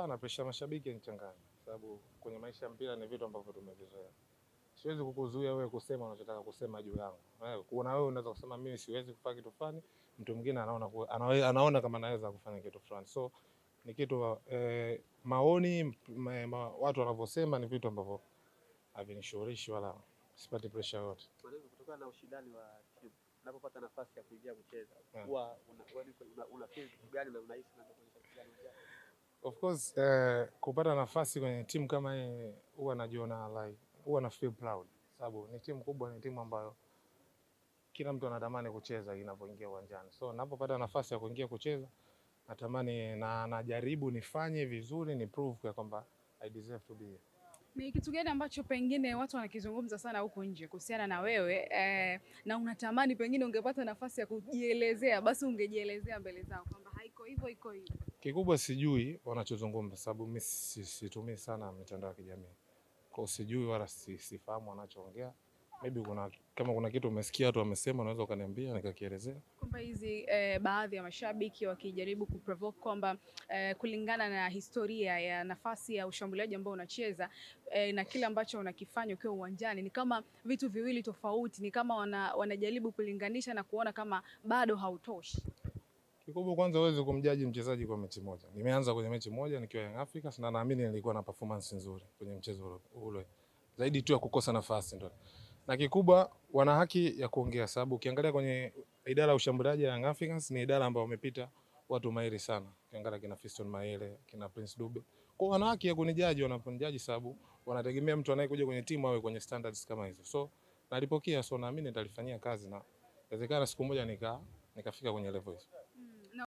Hapana, pressure mashabiki nichanganya. Sababu kwenye maisha ya mpira ni vitu ambavyo tumevizoea. Siwezi kukuzuia wewe kusema unachotaka kusema juu yangu. Kuna wewe unaweza kusema mimi siwezi kufanya kitu fulani, mtu mwingine anaona kama naweza kufanya kitu fulani. So ni kitu maoni watu wanavyosema ni vitu ambavyo havinishughulishi wala sipati pressure yote. Kutokana na ushindani wa timu, unapopata nafasi ya kuingia kucheza, huwa una feel kitu gani na unahisi unapokuwa kijana mmoja? Of course kupata nafasi kwenye timu kama hii huwa najiona like huwa na feel proud. Sababu ni timu kubwa, ni timu ambayo kila mtu anatamani kucheza inapoingia uwanjani. So ninapopata nafasi ya kuingia kucheza natamani na najaribu nifanye vizuri, ni prove kwa kwamba I deserve to be here. Ni kitu gani ambacho pengine watu wanakizungumza sana huko nje kuhusiana na wewe na unatamani pengine ungepata nafasi ya kujielezea, basi ungejielezea mbele zao kwamba haiko hivyo, iko hivyo? Kikubwa sijui wanachozungumza, sababu mimi situmii sana mitandao ya kijamii. Kwa sijui wala sifahamu wanachoongea. Maybe kama kuna kitu umesikia watu wamesema unaweza ukaniambia nikakielezea. Kwamba hizi baadhi ya mashabiki wakijaribu kuprovoke kwamba kulingana na historia ya nafasi ya ushambuliaji ambao unacheza na kile ambacho unakifanya ukiwa uwanjani ni kama vitu viwili tofauti, ni kama wanajaribu kulinganisha na kuona kama bado hautoshi. Kikubwa kwanza huwezi kumjaji mchezaji kwa mechi moja. Nimeanza kwenye mechi moja nikiwa Young Africans na naamini nilikuwa na performance nzuri kwenye mchezo ule. Zaidi tu ya kukosa nafasi ndio. Na kikubwa wana haki ya kuongea, sababu ukiangalia kwenye idara ya ushambuliaji ya Young Africans ni idara ambayo wamepita watu mahiri sana. Ukiangalia kina Fiston Maele, kina Prince Dube. Kwa wana haki ya kunijaji wanaponijaji, sababu wanategemea mtu anayekuja kwenye timu awe kwenye standards kama hizo. So nalipokea, so naamini nitalifanyia kazi na inawezekana siku moja nikafika kwenye level hizo.